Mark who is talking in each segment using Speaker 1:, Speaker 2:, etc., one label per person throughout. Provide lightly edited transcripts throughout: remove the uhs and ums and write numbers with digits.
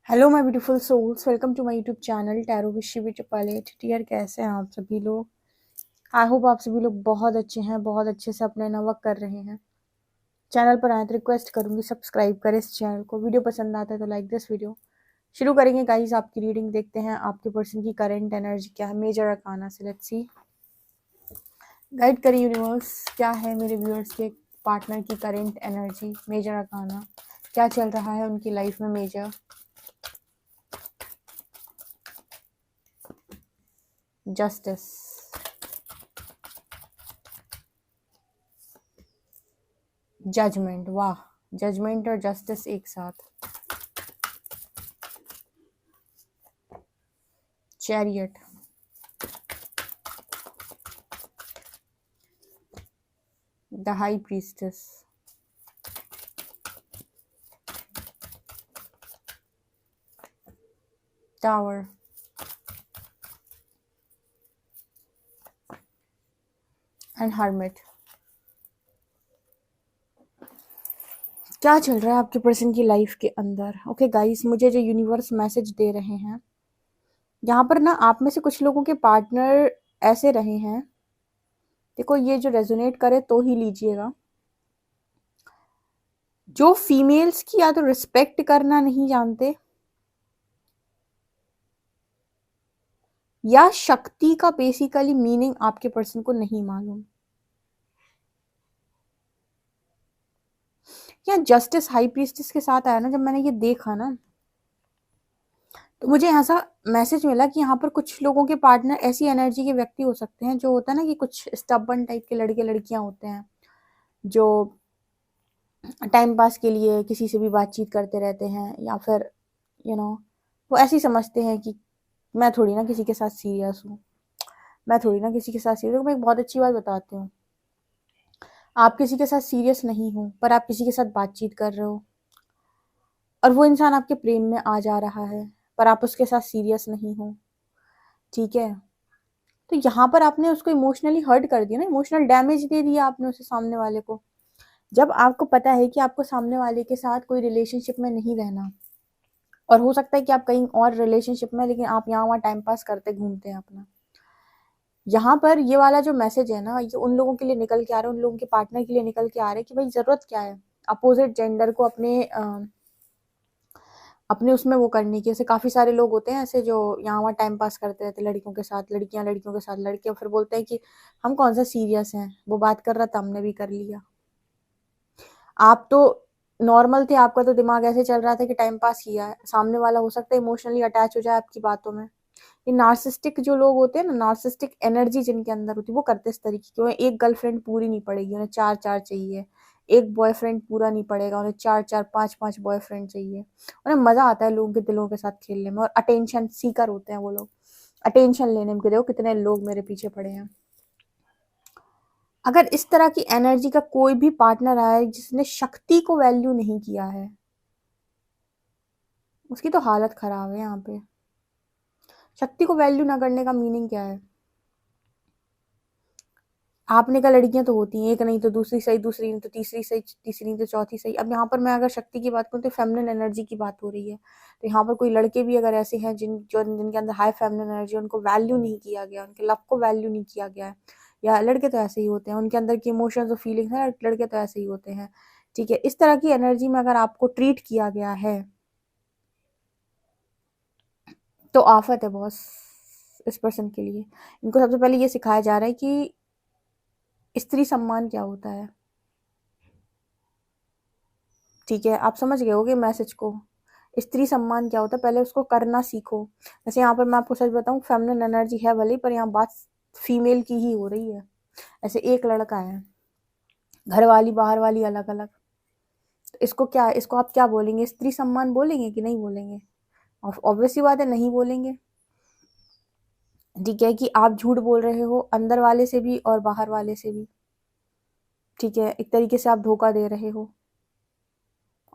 Speaker 1: Hello my beautiful souls, welcome to my YouTube channel tarot with Shivi चपालेट। Dear, कैसे हैं आप सभी लोग? आई होप आप सभी लोग बहुत अच्छे हैं, बहुत अच्छे से अपना वर्क कर रहे हैं। चैनल पर आए तो रिक्वेस्ट करूंगी सब्सक्राइब करें इस चैनल को। वीडियो पसंद आता है तो लाइक दिस वीडियो। शुरू करेंगे गाइस आपकी रीडिंग। देखते हैं आपके पर्सन की करेंट एनर्जी क्या है। मेजर अरकाना से लेट्स सी। गाइड करें यूनिवर्स, क्या है मेरे व्यूअर्स के पार्टनर की करेंट एनर्जी। मेजर अरकाना, क्या चल रहा है उनकी लाइफ में। Major justice, judgment. वाह, जजमेंट और जस्टिस एक साथ। Chariot, the high priestess, tower and hermit. क्या चल रहा है आपके पर्सन की लाइफ के अंदर? ओके गाइस, मुझे जो यूनिवर्स मैसेज दे रहे हैं यहाँ पर ना, आप में से कुछ लोगों के पार्टनर ऐसे रहे हैं। देखो, ये जो रेजोनेट करे तो ही लीजिएगा। जो फीमेल्स की या तो रिस्पेक्ट करना नहीं जानते या शक्ति का बेसिकली मीनिंग आपके पर्सन को नहीं मालूम, या जस्टिस हाई प्रीस्टेस के साथ आया ना, जब मैंने ये देखा ना तो मुझे ऐसा मैसेज मिला कि यहाँ पर कुछ लोगों के पार्टनर ऐसी एनर्जी के व्यक्ति हो सकते हैं, जो होता है ना कि कुछ स्टबर्न टाइप के लड़के लड़कियां होते हैं, जो टाइम पास के लिए किसी से भी बातचीत करते रहते हैं, या फिर यू you नो वो ऐसे ही समझते हैं कि मैं थोड़ी ना किसी के साथ सीरियस हूँ, मैं थोड़ी ना किसी के साथ सीरियस हूँ। मैं एक बहुत अच्छी बात बताती हूँ, आप किसी के साथ सीरियस नहीं हो पर आप किसी के साथ बातचीत कर रहे हो, और वो इंसान आपके प्रेम में आ जा रहा है पर आप उसके साथ सीरियस नहीं हो, ठीक है? तो यहाँ पर आपने उसको इमोशनली हर्ट कर दिया ना, इमोशनल डैमेज दे दिया आपने उसे, सामने वाले को। जब आपको पता है कि आपको सामने वाले के साथ कोई रिलेशनशिप में नहीं रहना, और हो सकता है कि आप कहीं और रिलेशनशिप में, लेकिन आप यहाँ वहाँ टाइम पास करते घूमते हैं अपना। यहाँ पर ये वाला जो मैसेज है ना, ये उन लोगों के लिए निकल के आ रहा है, उन लोगों के पार्टनर के लिए निकल के आ रहा है कि भाई जरूरत क्या है अपोजिट जेंडर को अपने उसमें वो करने की। ऐसे काफी सारे लोग होते हैं ऐसे, जो यहाँ वहाँ टाइम पास करते रहते हैं लड़कियों के साथ, लड़कियां लड़कियों के साथ, लड़के फिर बोलते हैं कि हम कौन सा सीरियस हैं, वो बात कर रहा था हमने भी कर लिया। आप तो नॉर्मल थे, आपका तो दिमाग ऐसे चल रहा था कि टाइम पास किया है। सामने वाला हो सकता है इमोशनली अटैच हो जाए आपकी बातों में। ये नार्सिस्टिक जो लोग होते हैं ना, नार्सिस्टिक एनर्जी जिनके अंदर होती है, वो करते इस तरीके की। उन्हें एक गर्लफ्रेंड पूरी नहीं पड़ेगी, उन्हें चार चार चाहिए। एक बॉयफ्रेंड पूरा नहीं पड़ेगा, उन्हें चार चार पांच पांच बॉयफ्रेंड चाहिए। उन्हें मजा आता है लोगों के दिलों के साथ खेलने में, और अटेंशन सीकर होते हैं वो लोग। अटेंशन लेने में देखो कितने लोग मेरे पीछे पड़े हैं। अगर इस तरह की एनर्जी का कोई भी पार्टनर आया है जिसने शक्ति को वैल्यू नहीं किया है, उसकी तो हालत खराब है। यहाँ पे शक्ति को वैल्यू ना करने का मीनिंग क्या है? आपने कहा लड़कियां तो होती हैं, एक नहीं तो दूसरी सही, दूसरी नहीं तो तीसरी सही, तीसरी नहीं तो चौथी सही। अब यहाँ पर मैं अगर शक्ति की बात करूँ तो फेमिनिन एनर्जी की बात हो रही है। तो यहाँ पर कोई लड़के भी अगर ऐसे हैं जिनके अंदर हाई फेमिनिन एनर्जी, उनको वैल्यू नहीं किया गया, उनके लव को वैल्यू नहीं किया गया है। या लड़के तो ऐसे ही होते हैं, उनके अंदर की इमोशंस और फीलिंग्स है, लड़के तो ऐसे ही होते हैं, ठीक है? इस तरह की एनर्जी में अगर आपको ट्रीट किया गया है तो आफत है बॉस इस पर्सन के लिए। इनको सबसे पहले ये सिखाया जा रहा है कि स्त्री सम्मान क्या होता है, ठीक है? आप समझ गए होगे मैसेज को। स्त्री सम्मान क्या होता है, पहले उसको करना सीखो। जैसे यहाँ पर मैं आपको सच बताऊं, फेमिनिन एनर्जी है भले, पर यहाँ बात फीमेल की ही हो रही है। ऐसे एक लड़का है, घर वाली बाहर वाली अलग अलग, तो इसको आप क्या बोलेंगे? स्त्री सम्मान बोलेंगे कि नहीं बोलेंगे? ऑब्वियसली बात है, नहीं बोलेंगे। ठीक है कि आप झूठ बोल रहे हो अंदर वाले से भी और बाहर वाले से भी, ठीक है? एक तरीके से आप धोखा दे रहे हो,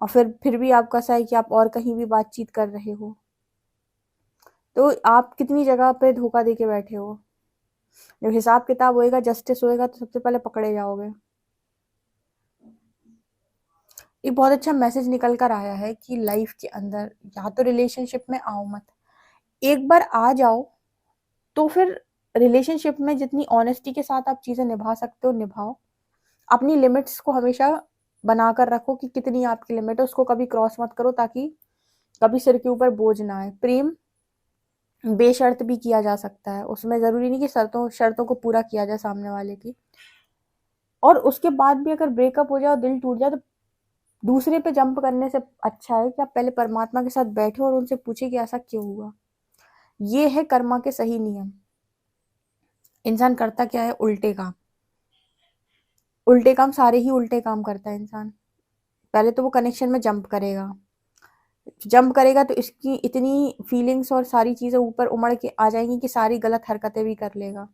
Speaker 1: और फिर भी आपका सा है कि आप और कहीं भी बातचीत कर रहे हो। तो आप कितनी जगह पे धोखा दे के बैठे हो। जब हिसाब किताब होएगा, जस्टिस होएगा, तो सबसे पहले पकड़े जाओगे। एक बहुत अच्छा मैसेज निकल कर आया है कि लाइफ के अंदर या तो रिलेशनशिप में आओ मत, एक बार आ जाओ तो फिर रिलेशनशिप में जितनी ऑनेस्टी के साथ आप चीज़ें निभा सकते हो निभाओ। अपनी लिमिट्स को हमेशा बनाकर रखो कि कितनी आपकी लिमिट है, उसको कभी क्रॉस मत करो ताकि कभी सिर के ऊपर बोझ ना आए। प्रेम बेशर्त भी किया जा सकता है, उसमें ज़रूरी नहीं कि शर्तों को पूरा किया जाए सामने वाले की। और उसके बाद भी अगर ब्रेकअप हो जाए और दिल टूट जाए तो दूसरे पे जंप करने से अच्छा है कि आप पहले परमात्मा के साथ बैठो और उनसे पूछे कि ऐसा क्यों हुआ। ये है कर्मा के सही नियम। इंसान करता क्या है, उल्टे काम सारे ही उल्टे काम करता है इंसान। पहले तो वो कनेक्शन में जंप करेगा तो इसकी इतनी फीलिंग्स और सारी चीज़ें ऊपर उमड़ के आ जाएंगी कि सारी गलत हरकतें भी कर लेगा।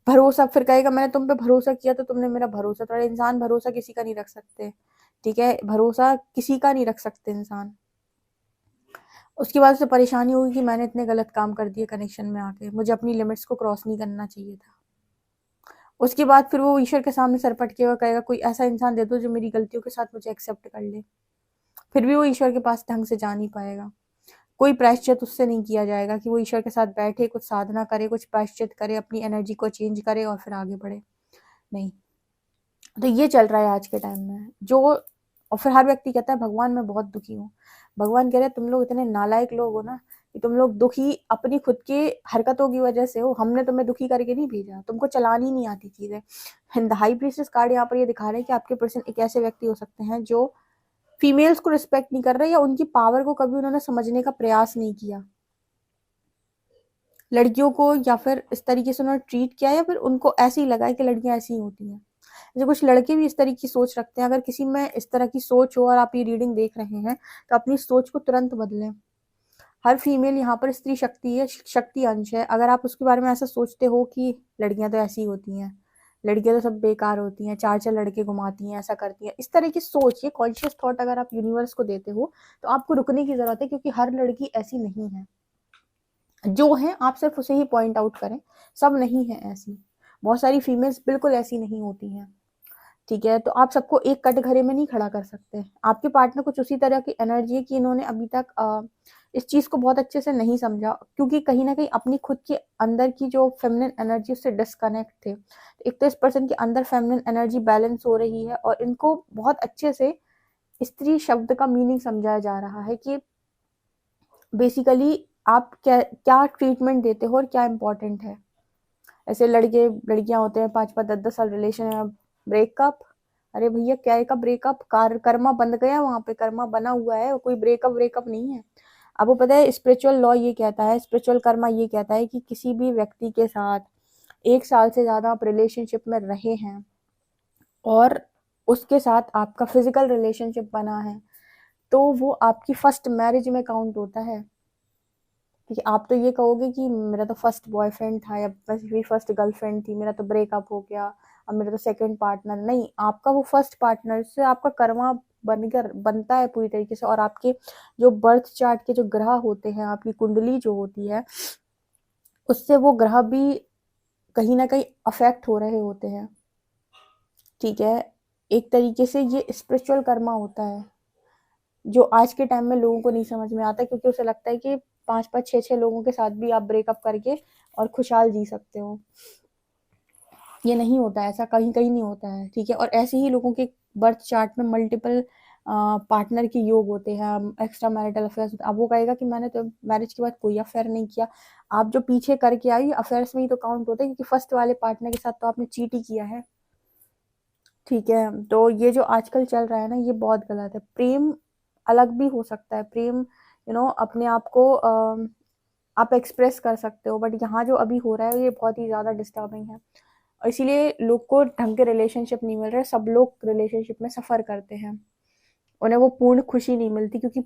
Speaker 1: भरोसा फिर कहेगा मैंने तुम पे भरोसा किया तो तुमने मेरा भरोसा तोड़ा। इंसान भरोसा किसी का नहीं रख सकते, ठीक है, भरोसा किसी का नहीं रख सकते इंसान। उसके बाद उसे परेशानी होगी कि मैंने इतने गलत काम कर दिए कनेक्शन में आके, मुझे अपनी लिमिट्स को क्रॉस नहीं करना चाहिए था। उसके बाद फिर वो ईश्वर के सामने सर पटकेगा, कहेगा कोई ऐसा इंसान दे दो जो मेरी गलतियों के साथ मुझे एक्सेप्ट कर ले। फिर भी वो ईश्वर के पास ढंग से जा नहीं पाएगा। कोई प्रायश्चित उससे नहीं किया जाएगा कि वो ईश्वर के साथ बैठे, कुछ साधना करे, कुछ प्रायश्चित करे, अपनी एनर्जी को चेंज करे और फिर आगे बढ़े। नहीं। तो ये चल रहा है आज के टाइम में जो। और फिर हर व्यक्ति कहता है भगवान मैं बहुत दुखी हूँ। भगवान कह रहे हैं तुम लोग इतने नालायक लोग हो ना कि तुम लोग दुखी अपनी खुद की हरकतों की वजह से हो। हमने तुम्हें दुखी करके नहीं भेजा, तुमको चलानी नहीं आती चीजें। हाई प्रीस्टेस कार्ड यहाँ पर ये दिखा रहे हैं कि आपके पर्सन एक ऐसे व्यक्ति हो सकते हैं जो फीमेल्स को रिस्पेक्ट नहीं कर रहे या उनकी पावर को कभी उन्होंने समझने का प्रयास नहीं किया। लड़कियों को या फिर इस तरीके से उन्होंने ट्रीट किया या फिर उनको ऐसे ही लगा है कि लड़कियां ऐसी ही होती हैं। जैसे कुछ लड़के भी इस तरह की सोच रखते हैं। अगर किसी में इस तरह की सोच हो और आप ये रीडिंग देख रहे हैं तो अपनी सोच को तुरंत बदलें। हर फीमेल यहाँ पर स्त्री शक्ति है, शक्ति अंश है। अगर आप उसके बारे में ऐसा सोचते हो कि लड़कियां तो ऐसी होती हैं, लड़कियां तो सब बेकार होती हैं, चार चार लड़के घुमाती हैं, ऐसा करती हैं, इस तरह की सोच, ये कॉन्शियस थॉट अगर आप यूनिवर्स को देते हो तो आपको रुकने की जरूरत है, क्योंकि हर लड़की ऐसी नहीं है। जो है आप सिर्फ उसे ही पॉइंट आउट करें, सब नहीं है ऐसी। बहुत सारी फीमेल्स बिल्कुल ऐसी नहीं होती हैं, ठीक है। तो आप सबको एक कटघरे में नहीं खड़ा कर सकते। आपके पार्टनर कुछ उसी तरह की एनर्जी है कि इन्होंने अभी तक इस चीज को बहुत अच्छे से नहीं समझा, क्योंकि कहीं ना कहीं अपनी खुद के अंदर की जो फेमिनिन एनर्जी उससे डिस्कनेक्ट थे। एक तो इस पर्सन के अंदर फेमिनिन एनर्जी बैलेंस हो रही है और इनको बहुत अच्छे से स्त्री शब्द का मीनिंग समझाया जा रहा है कि बेसिकली आप क्या क्या ट्रीटमेंट देते हो और क्या इंपॉर्टेंट है। ऐसे लड़के लड़कियां होते हैं 5-5 10-10 साल रिलेशन है, ब्रेकअप। अरे भैया क्या का ब्रेकअप, कर्मा बंद गया, वहां पे कर्मा बना हुआ है, कोई ब्रेकअप नहीं है। आपको पता है स्पिरिचुअल लॉ ये कहता है, स्पिरिचुअल कर्मा ये कहता है कि किसी भी व्यक्ति के साथ 1 साल से ज्यादा आप रिलेशनशिप में रहे हैं और उसके साथ आपका फिजिकल रिलेशनशिप बना है तो वो आपकी फर्स्ट मैरिज में काउंट होता है। ठीक है, आप तो ये कहोगे कि मेरा तो फर्स्ट बॉयफ्रेंड था या मेरी फर्स्ट गर्लफ्रेंड थी, मेरा तो ब्रेकअप हो गया, अब मेरा तो सेकंड पार्टनर। नहीं, आपका वो फर्स्ट पार्टनर से आपका कर्मा बनता है पूरी तरीके से। और आपके जो बर्थ चार्ट के जो ग्रह होते हैं, आपकी कुंडली जो होती है, उससे वो ग्रह भी कहीं ना कहीं अफेक्ट हो रहे होते हैं, ठीक है। एक तरीके से ये स्पिरिचुअल कर्मा होता है जो आज के टाइम में लोगों को नहीं समझ में आता, क्योंकि उसे लगता है कि 5-5 6-6 लोगों के साथ भी आप ब्रेकअप करके और खुशहाल जी सकते हो। ये नहीं होता है, ऐसा कहीं कहीं नहीं होता है, ठीक है। और ऐसे ही लोगों के बर्थ चार्ट में मल्टीपल पार्टनर के योग होते हैं, एक्स्ट्रा मैरिटल अफेयर्स। अब वो कहेगा कि मैंने तो मैरिज के बाद कोई अफेयर नहीं किया। आप जो पीछे करके आई अफेयर्स में ही तो काउंट होता है, क्योंकि फर्स्ट वाले पार्टनर के साथ तो आपने चीट ही किया है, ठीक है। तो ये जो आजकल चल रहा है ना, ये बहुत गलत है। प्रेम अलग भी हो सकता है, प्रेम अपने आप को आप एक्सप्रेस कर सकते हो, बट यहाँ जो अभी हो रहा है ये बहुत ही ज़्यादा डिस्टर्बिंग है। और इसीलिए लोग को ढंग के रिलेशनशिप नहीं मिल रहे, सब लोग रिलेशनशिप में सफ़र करते हैं, उन्हें वो पूर्ण खुशी नहीं मिलती, क्योंकि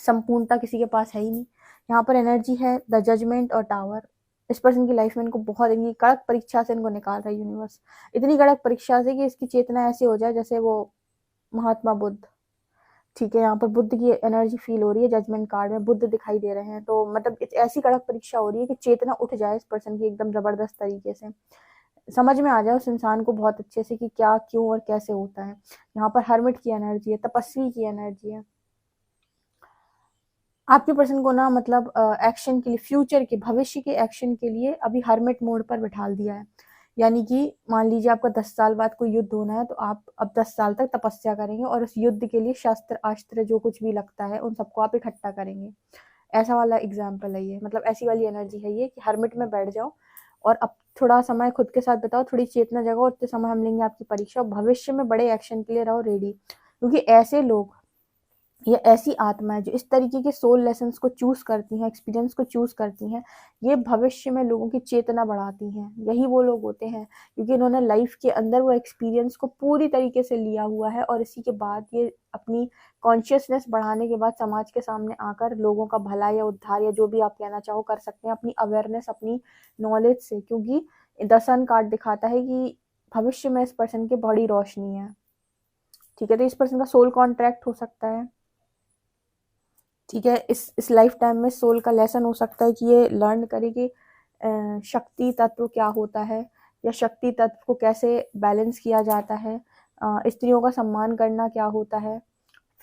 Speaker 1: संपूर्णता किसी के पास है ही नहीं। यहाँ पर एनर्जी है द जजमेंट और टावर। इस पर्सन की लाइफ में इनको बहुत इनकी कड़क परीक्षा से इनको निकाल रहा है यूनिवर्स, इतनी कड़क परीक्षा से कि इसकी चेतना ऐसी हो जाए जैसे वो महात्मा बुद्ध, ठीक है। यहाँ पर बुद्ध की एनर्जी फील हो रही है, जजमेंट कार्ड में बुद्ध दिखाई दे रहे हैं। तो मतलब ऐसी कड़क परीक्षा हो रही है कि चेतना उठ जाए इस पर्सन की एकदम जबरदस्त तरीके से। समझ में आ जाए उस इंसान को बहुत अच्छे से कि क्या, क्यों और कैसे होता है। यहाँ पर हर्मिट की एनर्जी है, तपस्वी की एनर्जी है। आपके पर्सन को ना मतलब एक्शन के लिए, फ्यूचर के, भविष्य के एक्शन के लिए अभी हर्मिट मोड पर बिठाल दिया है। यानी कि मान लीजिए आपका 10 साल बाद कोई युद्ध होना है, तो आप अब 10 साल तक तपस्या करेंगे और उस युद्ध के लिए शस्त्र अस्त्र जो कुछ भी लगता है उन सबको आप इकट्ठा करेंगे। ऐसा वाला एग्जाम्पल है ये, मतलब ऐसी वाली एनर्जी है ये कि हर्मिट में बैठ जाओ और अब थोड़ा समय खुद के साथ बिताओ, थोड़ी चेतना जगाओ, उतने समय हम लेंगे आपकी परीक्षा, और भविष्य में बड़े एक्शन के लिए रहो रेडी। क्योंकि ऐसे लोग, ये ऐसी आत्मा है जो इस तरीके के सोल लेसन्स को चूज करती हैं, एक्सपीरियंस को चूज करती हैं, ये भविष्य में लोगों की चेतना बढ़ाती हैं। यही वो लोग होते हैं क्योंकि इन्होंने लाइफ के अंदर वो एक्सपीरियंस को पूरी तरीके से लिया हुआ है, और इसी के बाद ये अपनी कॉन्शियसनेस बढ़ाने के बाद समाज के सामने आकर लोगों का भला या उद्धार या जो भी आप कहना चाहो कर सकते हैं अपनी अवेयरनेस, अपनी नॉलेज से। क्योंकि द सन कार्ड दिखाता है कि भविष्य में इस पर्सन की बड़ी रोशनी है। ठीक है, तो इस पर्सन का सोल कॉन्ट्रैक्ट हो सकता है। ठीक है, इस लाइफ टाइम में सोल का लेसन हो सकता है कि ये लर्न करे कि शक्ति तत्व क्या होता है, या शक्ति तत्व को कैसे बैलेंस किया जाता है, स्त्रियों का सम्मान करना क्या होता है,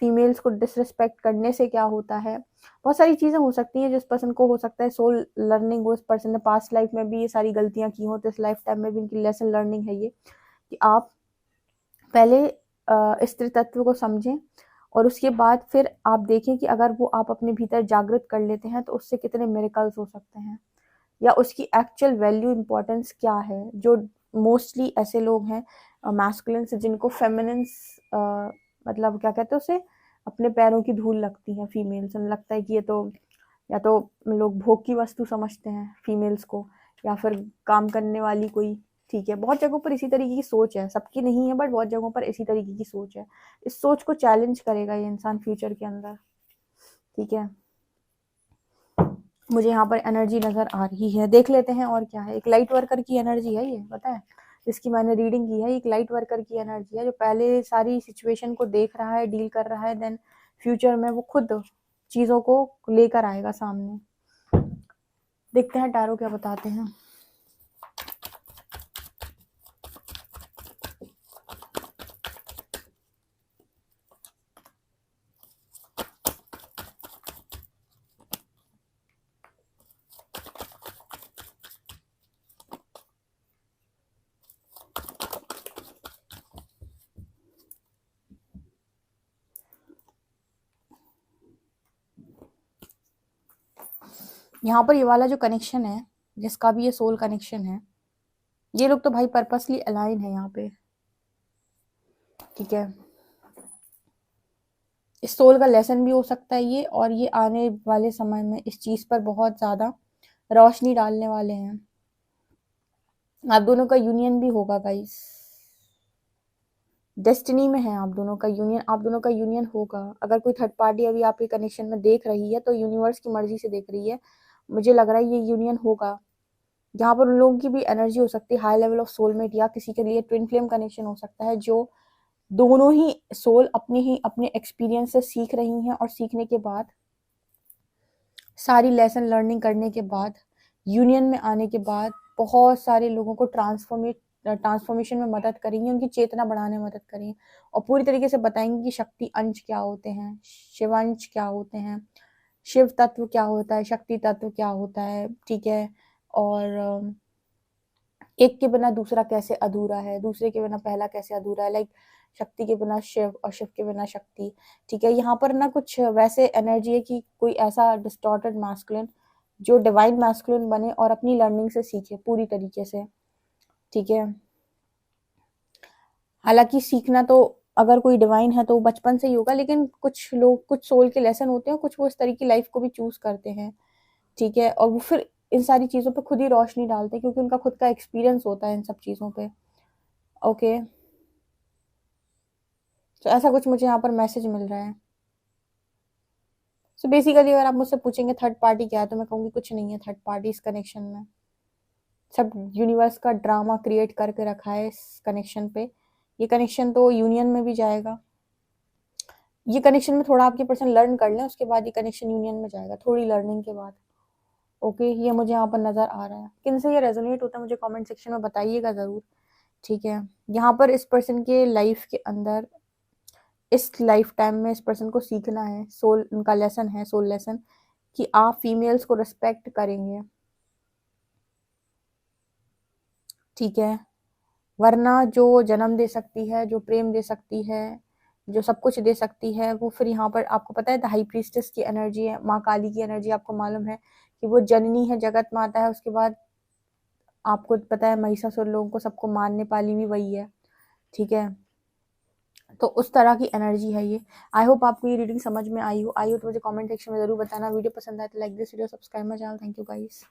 Speaker 1: फीमेल्स को डिसरिस्पेक्ट करने से क्या होता है। बहुत सारी चीज़ें हो सकती हैं जिस पर्सन को, हो सकता है सोल लर्निंग हो, इस पर्सन ने पास्ट लाइफ में भी ये सारी गलतियां की हो, तो इस लाइफ टाइम में भी इनकी लेसन लर्निंग है ये कि आप पहले स्त्री तत्व को समझें और उसके बाद फिर आप देखें कि अगर वो आप अपने भीतर जागृत कर लेते हैं तो उससे कितने मिरेकल्स हो सकते हैं, या उसकी एक्चुअल वैल्यू इंपॉर्टेंस क्या है। जो मोस्टली ऐसे लोग हैं मैस्कुलिन से जिनको फेमिनिन्स मतलब क्या कहते हैं उसे, अपने पैरों की धूल लगती है फीमेल्स, उन्हें लगता है कि ये तो, या तो लोग भोग की वस्तु समझते हैं फीमेल्स को, या फिर काम करने वाली कोई। ठीक है, बहुत जगहों पर इसी तरीके की सोच है, सबकी नहीं है बट बहुत जगहों पर इसी तरीके की सोच है। इस सोच को चैलेंज करेगा ये इंसान फ्यूचर के अंदर। ठीक है, मुझे यहाँ पर एनर्जी नजर आ रही है, देख लेते हैं और क्या है। एक लाइट वर्कर की एनर्जी है ये, पता है, जिसकी मैंने रीडिंग की है। एक लाइट वर्कर की एनर्जी है जो पहले सारी सिचुएशन को देख रहा है, डील कर रहा है, देन फ्यूचर में वो खुद चीजों को लेकर आएगा सामने। देखते हैं टैरो क्या बताते हैं। यहाँ पर ये वाला जो कनेक्शन है, जिसका भी ये सोल कनेक्शन है, ये लोग तो भाई पर्पसली अलाइन है यहाँ पे। ठीक है, इस सोल का लेसन भी हो सकता है ये, और ये आने वाले समय में इस चीज पर बहुत ज्यादा रोशनी डालने वाले हैं। आप दोनों का यूनियन भी होगा गाइस, डेस्टिनी में है आप दोनों का यूनियन, आप दोनों का यूनियन होगा। अगर कोई थर्ड पार्टी अभी आपके कनेक्शन में देख रही है तो यूनिवर्स की मर्जी से देख रही है, मुझे लग रहा है ये यूनियन होगा। यहाँ पर उन लोगों की भी एनर्जी हो सकती है हाई लेवल ऑफ सोलमेट, या किसी के लिए ट्विन फ्लेम कनेक्शन हो सकता है, जो दोनों ही सोल अपने एक्सपीरियंस से सीख रही हैं, और सीखने के बाद सारी लेसन लर्निंग करने के बाद यूनियन में आने के बाद बहुत सारे लोगों को ट्रांसफॉर्मेशन में मदद करेंगी, उनकी चेतना बढ़ाने में मदद करेंगी, और पूरी तरीके से बताएंगी कि शक्ति अंश क्या होते हैं, शिवांश क्या होते हैं, शिव तत्व क्या होता है, शक्ति तत्व क्या होता है। ठीक है, और एक के बिना दूसरा कैसे अधूरा है, दूसरे के बिना पहला कैसे अधूरा है, लाइक शक्ति के बिना शिव और शिव के बिना शक्ति। ठीक है, यहाँ पर ना कुछ वैसे एनर्जी है कि कोई ऐसा डिस्टॉर्टेड मैस्कुलिन जो डिवाइन मैस्कुलिन बने और अपनी लर्निंग से सीखे पूरी तरीके से। ठीक है, हालांकि सीखना तो अगर कोई डिवाइन है तो बचपन से ही होगा, लेकिन कुछ लोग, कुछ सोल के लेसन होते हैं, कुछ वो इस तरह की लाइफ को भी चूज करते हैं। ठीक है, और वो फिर इन सारी चीजों पे खुद ही रोशनी डालते हैं क्योंकि उनका खुद का एक्सपीरियंस होता है इन सब चीजों पे। ओके, तो ऐसा कुछ मुझे यहाँ पर मैसेज मिल रहा है। सो बेसिकली अगर आप मुझसे पूछेंगे थर्ड पार्टी क्या है, तो मैं कहूँगी कुछ नहीं है थर्ड पार्टी इस कनेक्शन में। सब यूनिवर्स का ड्रामा क्रिएट करके रखा है इस कनेक्शन पे। ये कनेक्शन तो यूनियन में भी जाएगा, ये कनेक्शन में थोड़ा आपके पर्सन लर्न कर लें, उसके बाद ये कनेक्शन यूनियन में जाएगा, थोड़ी लर्निंग के बाद। ओके, ये मुझे यहाँ पर नज़र आ रहा है। किनसे ये रेजोनेट होता है मुझे कमेंट सेक्शन में बताइएगा ज़रूर, ठीक है। यहाँ पर इस पर्सन के लाइफ के अंदर, इस लाइफ टाइम में इस पर्सन को सीखना है, सोल उनका लेसन है, सोल लेसन, कि आप फीमेल्स को रिस्पेक्ट करेंगे, ठीक है। वरना जो जन्म दे सकती है, जो प्रेम दे सकती है, जो सब कुछ दे सकती है, वो फिर यहाँ पर आपको पता है द हाई प्रीस्टेस की एनर्जी है, माँ काली की एनर्जी आपको मालूम है कि वो जननी है, जगत माता है। उसके बाद आपको पता है महिषासुर लोगों को सबको मारने वाली भी वही है, ठीक है। तो उस तरह की एनर्जी है ये। आई होप आपको ये रीडिंग समझ में आई हो तो मुझे कमेंट सेक्शन में जरूर बताना। वीडियो पसंद आए तो like this video, subscribe my channel. Thank you guys.